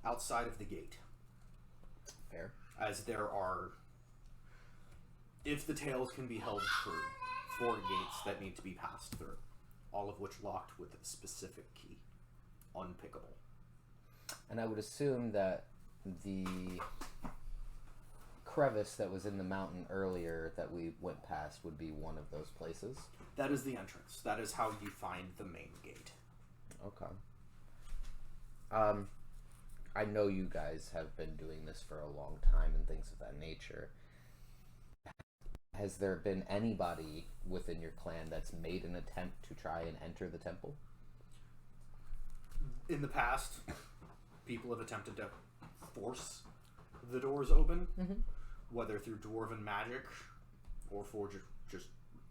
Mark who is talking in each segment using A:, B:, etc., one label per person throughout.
A: outside of the gate.
B: Fair.
A: As there are, if the tales can be held true, 4 gates that need to be passed through, all of which locked with a specific key, unpickable.
B: And I would assume that the crevice that was in the mountain earlier that we went past would be one of those places.
A: That is the entrance. That is how you find the main gate.
B: Okay. I know you guys have been doing this for a long time and things of that nature. Has there been anybody within your clan that's made an attempt to try and enter the temple?
A: In the past, people have attempted to force the doors open, whether through dwarven magic or for just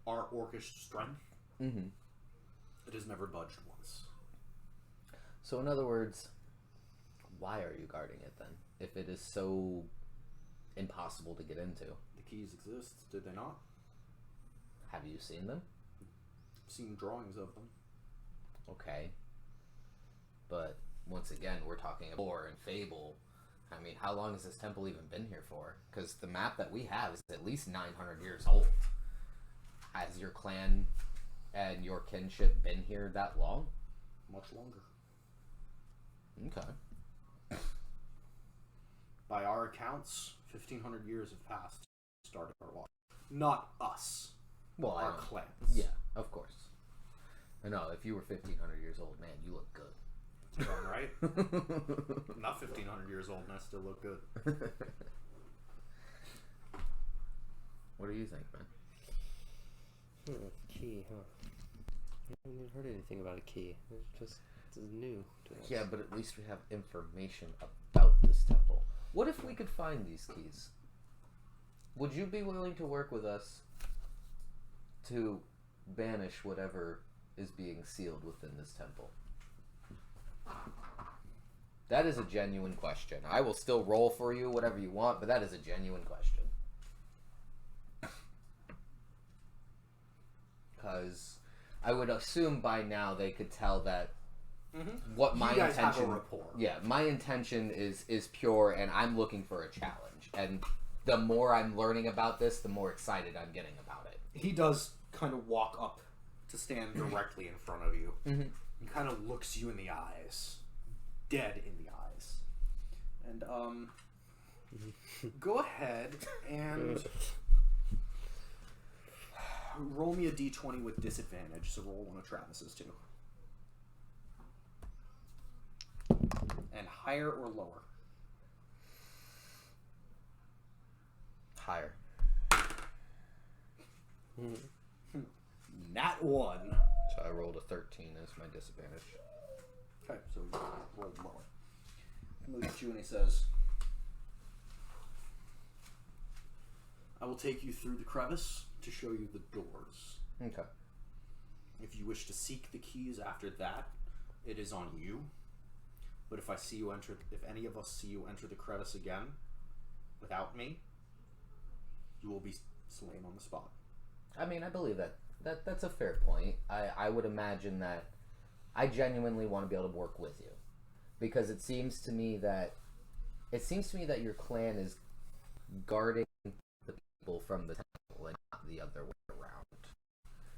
A: our orcish strength. It has never budged once.
B: So in other words, why are you guarding it then, if it is so impossible to get into?
A: The keys exist, did they not?
B: Have you seen them?
A: I've seen drawings of them.
B: Okay. But once again, we're talking about lore and fable. I mean, how long has this temple even been here for? Because the map that we have is at least 900 years old. Has your clan and your kinship been here that long?
A: Much longer.
B: Okay.
A: By our accounts, 1,500 years have passed since we started our walk. Not us.
B: Well,
A: our clans.
B: Yeah, of course. I know, if you were 1,500 years old, man, you look good.
A: Strong, right? Not 1,500 years old and I still look good.
B: What do you think, man?
C: Key, huh? I haven't even heard anything about a key. It's new to us.
B: Yeah, but at least we have information about this temple. What if we could find these keys? Would you be willing to work with us to banish whatever is being sealed within this temple? That is a genuine question. I will still roll for you, whatever you want, but that is a genuine question. Because I would assume by now they could tell that what my
A: guys
B: intention.
A: have a rapport.
B: Yeah, my intention is pure, and I'm looking for a challenge. And the more I'm learning about this, the more excited I'm getting about it.
A: He does kind of walk up to stand directly in front of you. He kind of looks you in the eyes, dead in the eyes, and go ahead and roll me a d20 with disadvantage. So roll one of Travis's too. And higher or lower?
B: Higher.
A: Nat 1.
B: So I rolled a 13 as my disadvantage.
A: Okay, so you rolled lower. He looks at you and he says, I will take you through the crevice to show you the doors.
B: Okay.
A: If you wish to seek the keys after that, it is on you. But if any of us see you enter the crevice again, without me, you will be slain on the spot.
B: I mean, I believe that's a fair point. I would imagine that I genuinely want to be able to work with you, because it seems to me that your clan is guarding the people from the temple and not the other way around.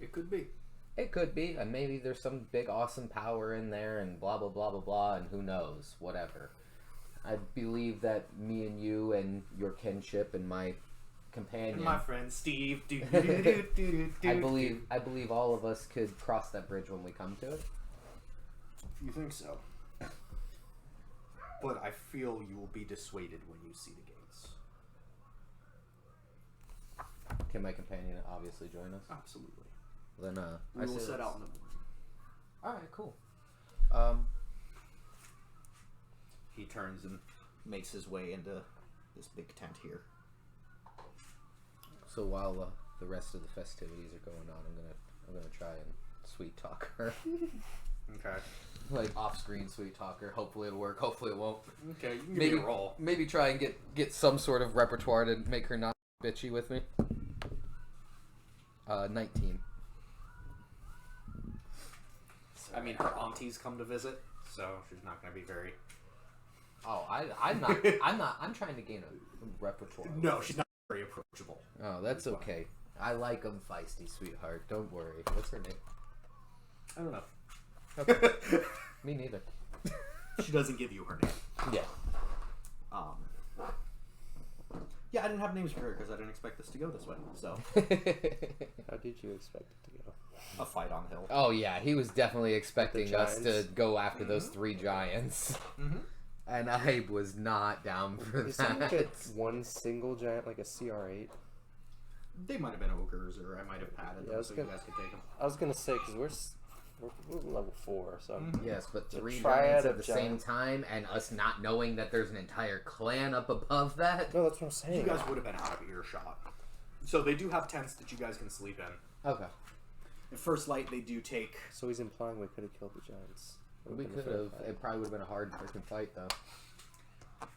A: It could be.
B: It could be, and maybe there's some big awesome power in there, and blah blah blah blah blah, and who knows, whatever. I believe that me and you and your kinship and my companion,
A: and my friend Steve,
B: I believe all of us could cross that bridge when we come to it.
A: If you think so. But I feel you will be dissuaded when you see the gates.
B: Can my companion obviously join us?
A: Absolutely.
B: Then
A: we will set out in the morning.
B: Alright, cool.
A: He turns and makes his way into this big tent here.
B: So while the rest of the festivities are going on, I'm gonna try and sweet talk her.
A: Okay.
B: Like off-screen sweet talk her. Hopefully it'll work. Hopefully it won't.
A: Okay, you can give me a roll.
B: Maybe try and get some sort of repertoire to make her not bitchy with me. 19.
A: I mean, her aunties come to visit, so she's not going to be very
B: Oh, I'm trying to gain a repertoire.
A: No, she's not very approachable.
B: Oh, that's okay. I like them feisty, sweetheart. Don't worry. What's her name?
A: I don't know.
B: Okay. Me neither.
A: She doesn't give you her name.
B: Yeah.
A: Yeah, I didn't have names for her because I didn't expect this to go this way. So,
C: How did you expect it to go?
A: a fight on the hill.
B: Oh yeah, he was definitely expecting us to
C: giants.
B: go after those 3 giants, and I was not down for
C: Is it like
B: that.
C: one single giant, like a CR8?
A: They might have been ogres, or I might have padded
C: Yeah, I
A: them
C: was
A: so
C: gonna-
A: you guys could take them.
C: I was gonna say because we're level 4, so
B: Yes, but
C: The
B: 3
C: triad
B: giants at
C: of
B: the same
C: giants.
B: time, and us not knowing that there's an entire clan up above that.
C: no, that's what I'm saying.
A: You guys would have been out of earshot. So they do have tents that you guys can sleep in.
B: Okay.
A: At first light, they do take.
C: So he's implying we could have killed the giants.
B: We could have. It probably would have been a hard freaking fight, though.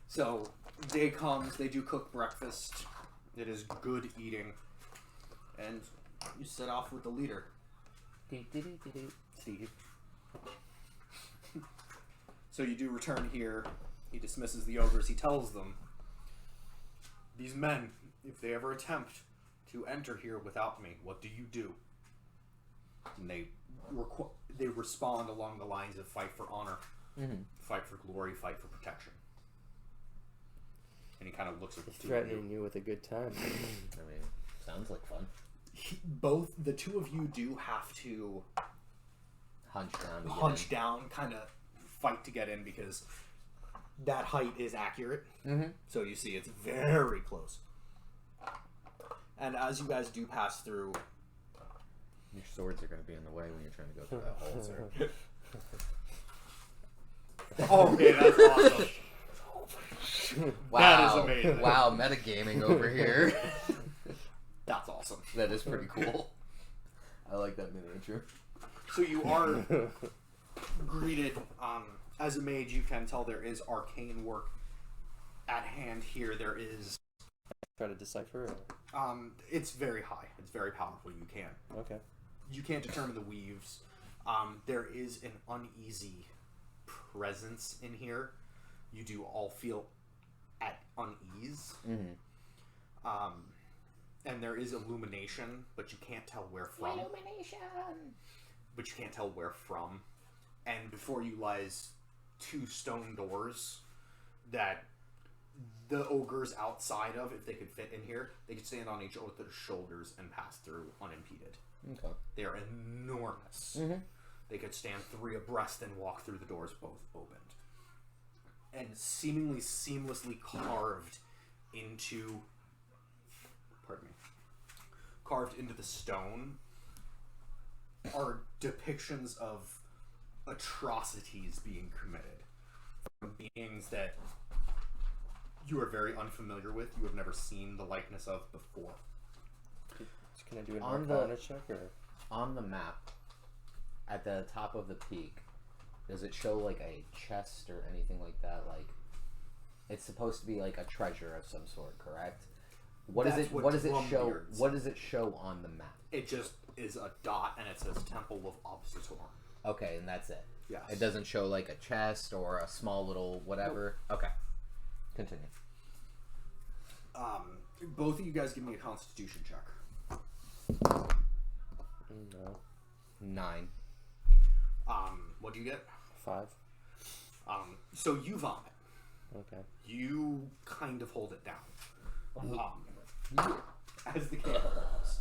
A: So day comes, they do cook breakfast. It is good eating, and you set off with the leader, Steve. So you do return here. He dismisses the ogres. He tells them, "These men, if they ever attempt to enter here without me, what do you do?" And they respond along the lines of fight for honor, fight for glory, fight for protection. And he kind of looks at the two of
C: Threatening
A: you.
C: you with a good time.
B: I mean, sounds like fun.
A: Both the two of you do have to
B: Hunch down. To get
A: hunch
B: in.
A: down, kind of fight to get in because that height is accurate. So you see, it's very close. And as you guys do pass through,
B: Your swords are going to be in the way when you're trying to go through that hole, sir.
A: okay, that's awesome.
B: Wow.
A: That is amazing.
B: Wow, metagaming over here.
A: That's awesome.
B: That is pretty cool. I like that miniature.
A: So you are greeted. As a mage, you can tell there is arcane work at hand here. There is.
C: Try to decipher it.
A: It's very high. It's very powerful. You can.
C: Okay.
A: You can't determine the weaves. There is an uneasy presence in here. You do all feel at unease. And there is illumination, but you can't tell where from.
B: Illumination!
A: But you can't tell where from. And before you lies 2 stone doors that the ogres outside of, if they could fit in here, they could stand on each other's shoulders and pass through unimpeded.
B: Okay.
A: They are enormous. They could stand 3 abreast and walk through the doors both opened. And seemingly seamlessly carved into... Pardon me. Carved into the stone are depictions of atrocities being committed. From beings that you are very unfamiliar with, you have never seen the likeness of before.
C: Can I do an
B: On
C: Arcana check or?
B: On the map, at the top of the peak, does it show like a chest or anything like that? Like, it's supposed to be like a treasure of some sort, correct? What does it? What does it show?
A: Drumbeards.
B: What does it show on the map?
A: It just is a dot and it says Temple of Obsitor.
B: Okay, and that's it.
A: Yes.
B: It doesn't show like a chest or a small little whatever. Okay. Continue.
A: Both of you guys give me a Constitution check.
C: No.
B: 9.
A: What do you get?
C: 5.
A: So you vomit.
C: Okay.
A: You kind of hold it down. As the camera rolls.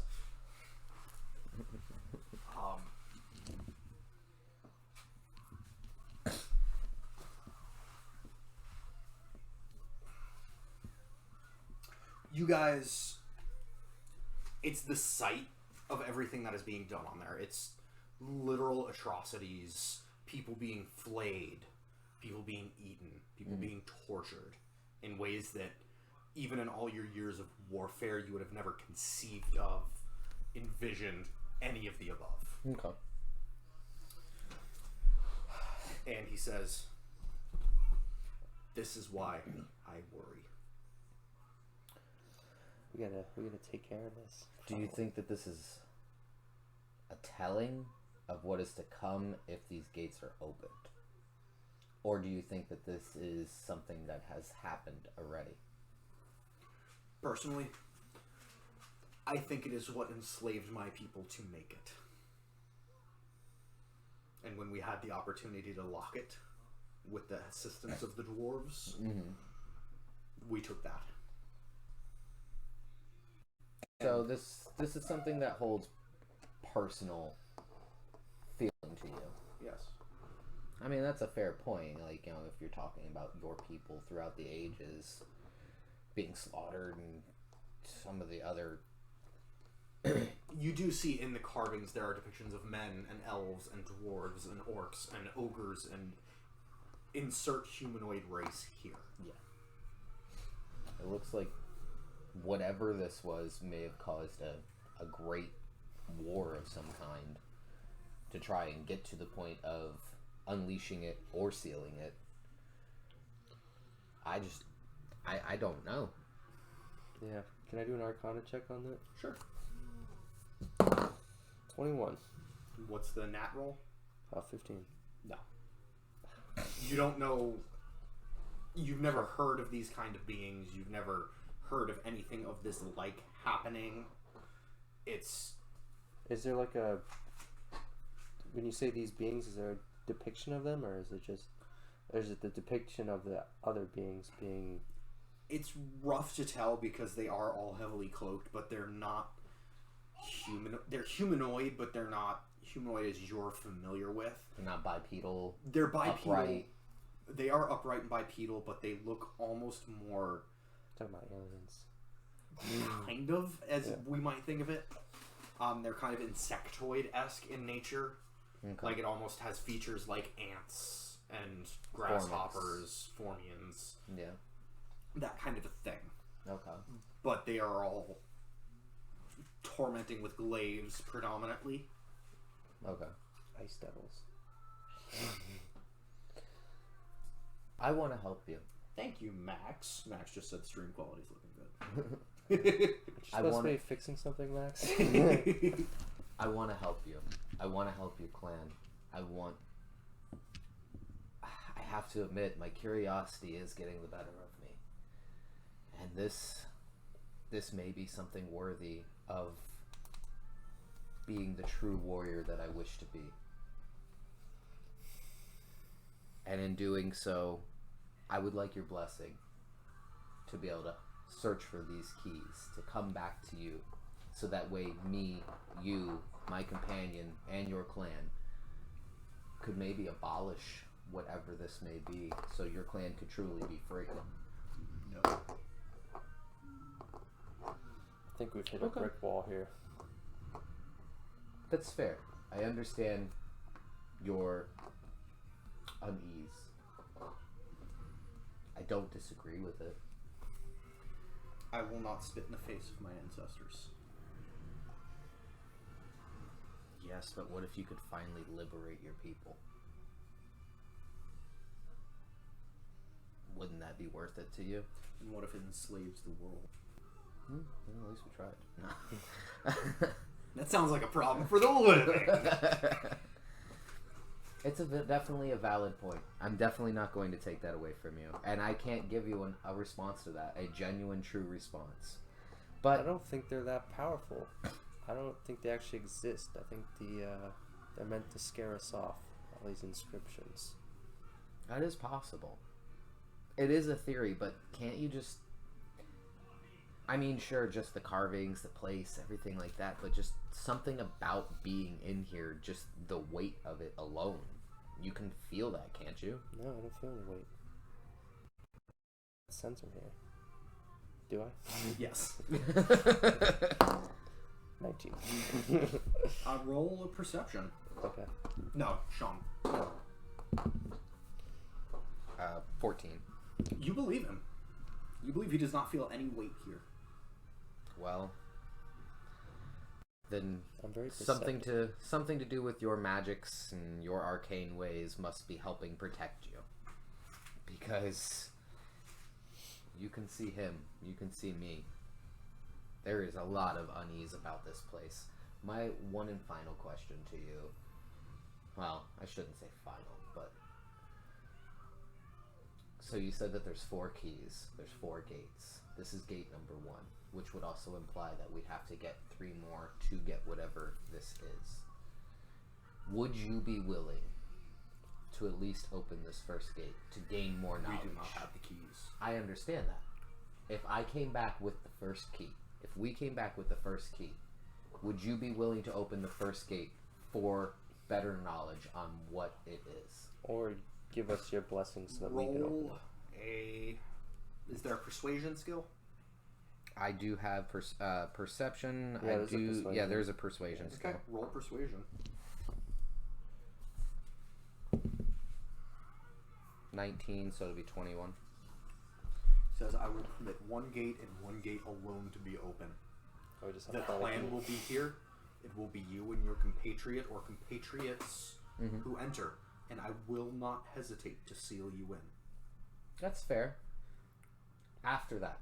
A: You guys, it's the sight of everything that is being done on there. It's literal atrocities, people being flayed, people being eaten, people being tortured in ways that even in all your years of warfare you would have never conceived of, envisioned any of the above.
B: Okay.
A: And he says, "This is why I worry."
C: We gotta take care of this.
B: Do you think that this is a telling of what is to come if these gates are opened? Or do you think that this is something that has happened already?
A: Personally, I think it is what enslaved my people to make it. And when we had the opportunity to lock it with the assistance of the dwarves, we took that.
B: So this is something that holds personal feeling to you.
A: Yes.
B: I mean, that's a fair point. Like, you know, if you're talking about your people throughout the ages being slaughtered and some of the other...
A: You do see in the carvings there are depictions of men and elves and dwarves and orcs and ogres and insert humanoid race here.
B: Yeah. It looks like whatever this was may have caused a great war of some kind to try and get to the point of unleashing it or sealing it. I don't know.
C: Yeah. Can I do an Arcana check on that?
A: Sure.
C: 21.
A: What's the nat roll?
C: 15.
A: No. You don't know. You've never heard of these kind of beings. You've never heard of anything of this like happening. It's...
C: Is there like a... When you say these beings, is there a depiction of them, or is it just... Or is it the depiction of the other beings being...
A: It's rough to tell because they are all heavily cloaked, but they're not human. They're humanoid, but they're not humanoid as you're familiar with.
B: They're not bipedal.
A: They're bipedal.
B: Upright.
A: They are upright and bipedal, but they look almost more...
C: Talking about aliens.
A: Kind of, as we might think of it. They're kind of insectoid-esque in nature.
B: Okay.
A: Like, it almost has features like ants and grasshoppers, formians.
B: Yeah.
A: That kind of a thing.
B: Okay.
A: But they are all tormenting with glaives, predominantly.
B: Okay.
C: Ice devils.
B: I want to help you.
A: Thank you, Max. Max just said stream quality's looking good.
C: You're supposed to be fixing something, Max?
B: I want to help you. I want to help you, clan. I have to admit, my curiosity is getting the better of me. And this may be something worthy of being the true warrior that I wish to be. And in doing so, I would like your blessing to be able to search for these keys, to come back to you, so that way me, you, my companion, and your clan could maybe abolish whatever this may be, so your clan could truly be free.
A: No.
C: I think we've hit a brick wall here.
B: That's fair. I understand your unease. I don't disagree with it.
A: I will not spit in the face of my ancestors.
B: Yes, but what if you could finally liberate your people? Wouldn't that be worth it to you?
A: And what if it enslaves the world?
B: Well, at least we tried.
A: That sounds like a problem for the living.
B: It's definitely a valid point. I'm definitely not going to take that away from you. And I can't give you a response to that. A genuine, true response. But
C: I don't think they're that powerful. I don't think they actually exist. I think they're meant to scare us off. All these inscriptions.
B: that is possible. It is a theory, but can't you just... I mean, sure, just the carvings, the place, everything like that, but just something about being in here, just the weight of it alone. You can feel that, can't you?
C: No, I don't feel any weight. Sensor here. Do I?
A: Yes.
C: 19.
A: Roll a perception.
C: Okay.
A: No, Sean.
B: 14.
A: You believe him. You believe he does not feel any weight here.
B: Well, then
C: I'm very
B: something to do with your magics and your arcane ways must be helping protect you. Because you can see him, you can see me. There is a lot of unease about this place. My one and final question to you, well, I shouldn't say final, but So you said that there's 4 keys. There's 4 gates. This is gate number 1, which would also imply that we'd have to get 3 more to get whatever this is. Would you be willing to at least open this first gate to gain more knowledge?
A: We do not have the keys.
B: I understand that. If I came back with the first key, if we came back with the first key, would you be willing to open the first gate for better knowledge on what it is?
C: Or give us your blessings so that we can open it.
A: Is there a persuasion skill?
B: I do have perception.
C: Yeah, there's a persuasion.
B: Yeah, there's a persuasion skill.
A: Okay, roll persuasion.
B: 19, so it'll be 21.
A: Says, I will permit 1 gate and 1 gate alone to be open.
C: Oh, we just have
A: The
C: to find a
A: clan
C: key.
A: will be here. It will be you and your compatriot or compatriots who enter, and I will not hesitate to seal you in.
B: That's fair. After that,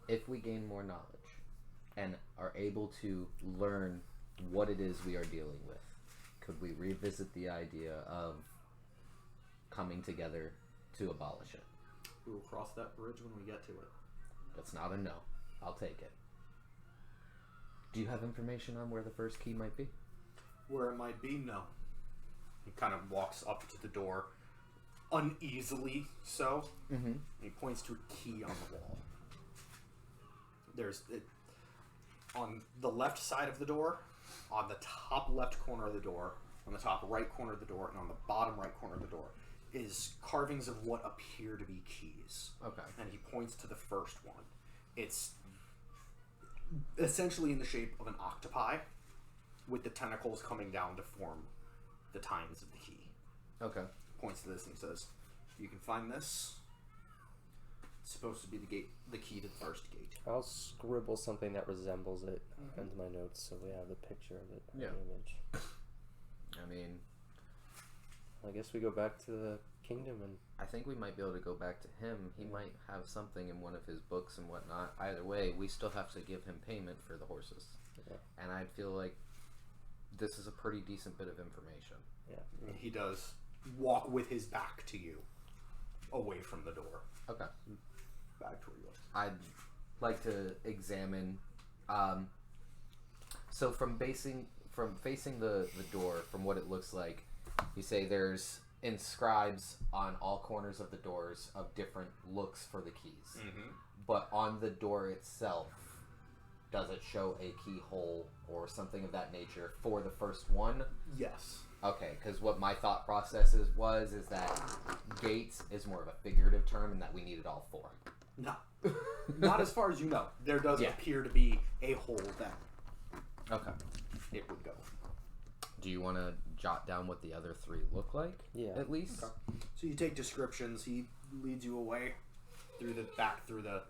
B: if we gain more knowledge and are able to learn what it is we are dealing with, could we revisit the idea of coming together to abolish it?
A: We will cross that bridge when we get to it.
B: That's not a no. I'll take it. Do you have information on where the first key might be?
A: Where it might be, no. He kind of walks up to the door, uneasily so.
B: Mm-hmm.
A: And he points to a key on the wall. There's it on the left side of the door, on the top left corner of the door, on the top right corner of the door, and on the bottom right corner of the door is carvings of what appear to be keys.
B: Okay.
A: And he points to the first one. It's essentially in the shape of an octopi with the tentacles coming down to form the tines of the key.
B: Okay.
A: Points to this and he says, you can find this. It's supposed to be the key to the first gate.
C: I'll scribble something that resembles it into my notes so we have the picture of it,
B: Yeah.
C: the image.
B: I mean,
C: I guess we go back to the kingdom and
B: I think we might be able to go back to him. He might have something in one of his books and whatnot. Either way, we still have to give him payment for the horses.
C: Yeah.
B: And I feel like this is a pretty decent bit of information.
C: yeah.
A: He does walk with his back to you, away from the door.
B: Okay.
A: Back to where you are.
B: I'd like to examine. So from facing the door, from what it looks like, you say there's inscribes on all corners of the doors of different looks for the keys.
A: Mm-hmm.
B: But on the door itself, does it show a keyhole or something of that nature for the first one?
A: Yes.
B: Okay, because what my thought process is that gates is more of a figurative term and that we needed all 4.
A: No. Not as far as you know. There does
B: Yeah.
A: appear to be a hole that
B: Okay.
A: it would go.
B: Do you want to jot down what the other 3 look like?
C: Yeah.
B: At least?
A: Okay. So you take descriptions. He leads you away through the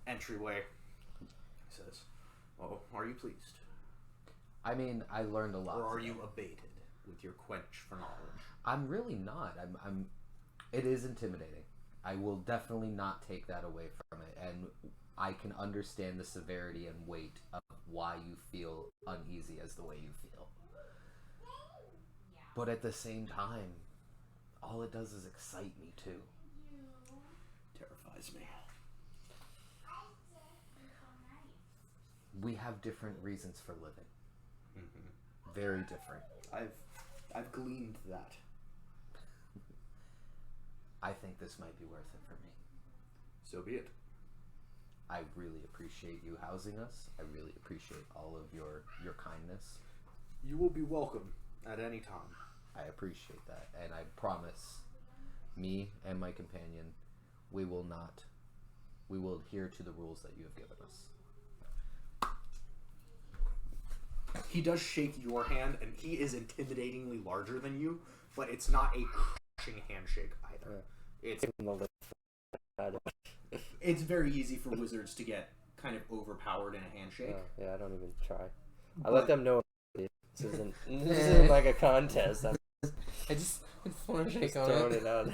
A: entryway. He says, "Oh, are you pleased,
B: I mean, I learned a lot.
A: or are
B: today.
A: you abated with your quench for knowledge?"
B: I'm really not. I'm. It is intimidating. I will definitely not take that away from it, and I can understand the severity and weight of why you feel uneasy as the way you feel. But at the same time, all it does is excite me too.
A: Terrifies me.
B: We have different reasons for living.
A: Mm-hmm.
B: Very different.
A: I've gleaned that.
B: I think this might be worth it for me.
A: So be it.
B: I really appreciate you housing us. I really appreciate all of your kindness.
A: You will be welcome at any time.
B: I appreciate that, and I promise, me and my companion, we will adhere to the rules that you have given us.
A: He does shake your hand, and he is intimidatingly larger than you, but it's not a crushing handshake either. It's
C: In the list.
A: it's very easy for wizards to get kind of overpowered in a handshake.
C: Yeah, I don't even try. I
A: But-
C: let them know this isn't like a contest. I'm
B: I just want to
C: just throwing it out.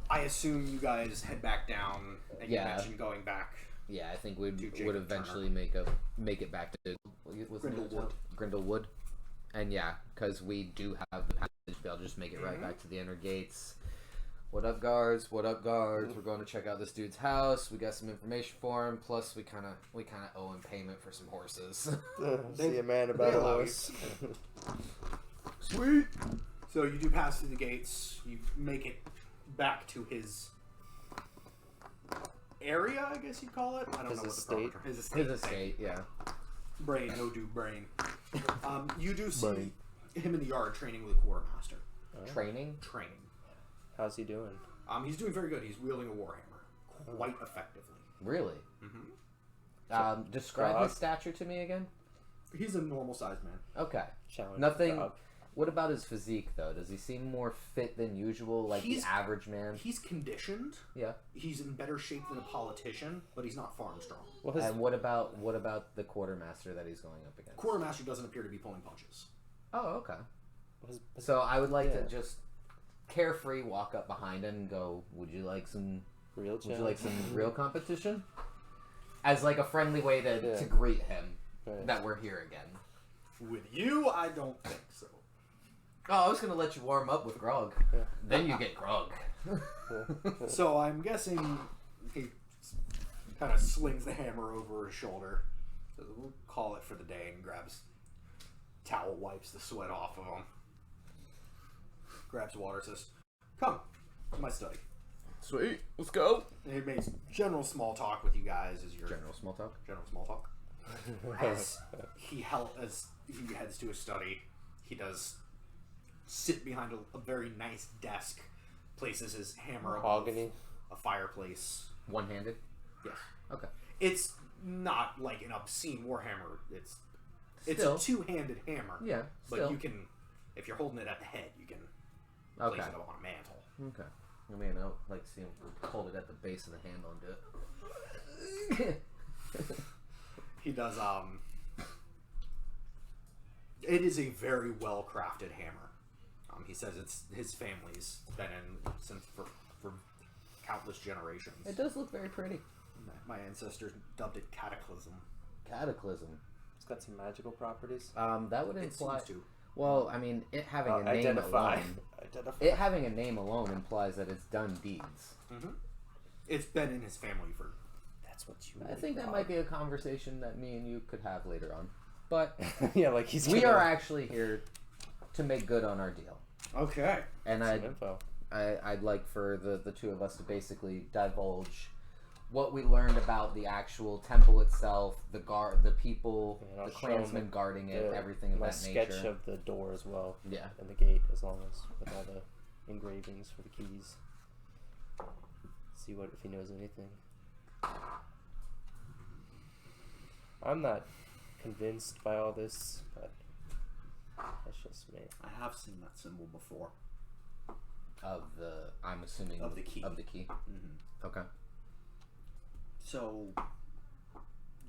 A: I assume you guys head back down, and
B: Yeah.
A: you mentioned going back.
B: Yeah, I think we
A: To
B: would
A: Jacob
B: eventually make it back to what's the name of the
A: Grindlewood.
B: town? Grindlewood. And yeah, because we do have the passage, I'll just make it right back to the inner gates. What up, guards? What up, guards? We're going to check out this dude's house. We got some information for him. Plus, we kind of owe him payment for some horses.
C: See a man about a horse.
A: Sweet. So you do pass through the gates. You make it back to his area, I guess you'd call it. I don't know what the proper term. His estate.
B: His estate, yeah.
A: Brain, no do brain. You do see him in the yard training with a quartermaster.
B: Training.
C: How's he doing?
A: He's doing very good. He's wielding a warhammer quite effectively.
B: Really?
A: Mm-hmm.
B: Describe his stature to me again.
A: He's a normal sized man.
B: Okay.
C: Challenge
B: Nothing.
C: job.
B: What about his physique, though? Does he seem more fit than usual, like the average man?
A: He's conditioned.
B: Yeah.
A: He's in better shape than a politician, but he's not farm strong.
C: Well,
B: And what about the quartermaster that he's going up against?
A: Quartermaster doesn't appear to be pulling punches.
B: Oh, okay. So I would like to just carefree walk up behind him and go, "Would you like some real competition?" As like a friendly way to greet him that we're here again.
A: With you, I don't think so.
B: Oh, I was gonna let you warm up with grog. Then you get grog.
A: So I'm guessing he kind of slings the hammer over his shoulder. Says, "We'll call it for the day," and grabs towel, wipes the sweat off of him. Grabs water, says, "Come to my study."
B: Sweet, let's go.
A: And he makes general small talk with you guys as your
B: General small talk.
A: As he heads to his study, he does sit behind a very nice desk, places his hammer above a fireplace.
B: One-handed?
A: Yes.
B: Okay.
A: It's not like an obscene warhammer. It's
B: Still.
A: a two-handed hammer.
B: Yeah,
A: But you can, if you're holding it at the head, you can place it up on a mantle.
B: Okay. I mean, I like to see him hold it at the base of the handle and do it.
A: He does, it is a very well-crafted hammer. He says it's his family's been in since for countless generations.
B: It does look very pretty.
A: My ancestors dubbed it Cataclysm.
B: Cataclysm.
C: It's got some magical properties.
B: That would imply.
A: It seems to.
B: Well, I mean, it having a name alone. It having a name alone implies that it's done deeds.
A: Mm-hmm. It's been in his family for.
C: That's what you.
B: I think that might be a conversation that me and you could have later on. But
C: yeah, like
B: we are actually here to make good on our deal.
A: Okay.
B: And I'd like for the two of us to basically divulge what we learned about the actual temple itself, the people, the clansmen guarding it, everything of that nature.
C: My sketch of the door as well.
B: Yeah.
C: And the gate, as long as with all the engravings for the keys. See if he knows anything. I'm not convinced by all this, but that's just me.
A: I have seen that symbol before.
B: I'm assuming
A: of the key.
B: Mm-hmm. Okay.
A: So,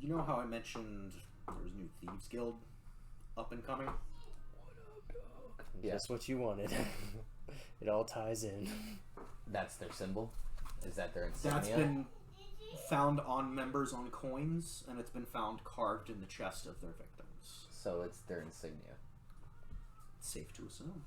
A: you know how I mentioned there's a new Thieves Guild up and coming?
C: Yeah. Just what you wanted. It all ties in.
B: That's their symbol? Is that their insignia?
A: That's been found on members on coins, and it's been found carved in the chest of their victims.
B: So it's their insignia.
A: It's safe to assume.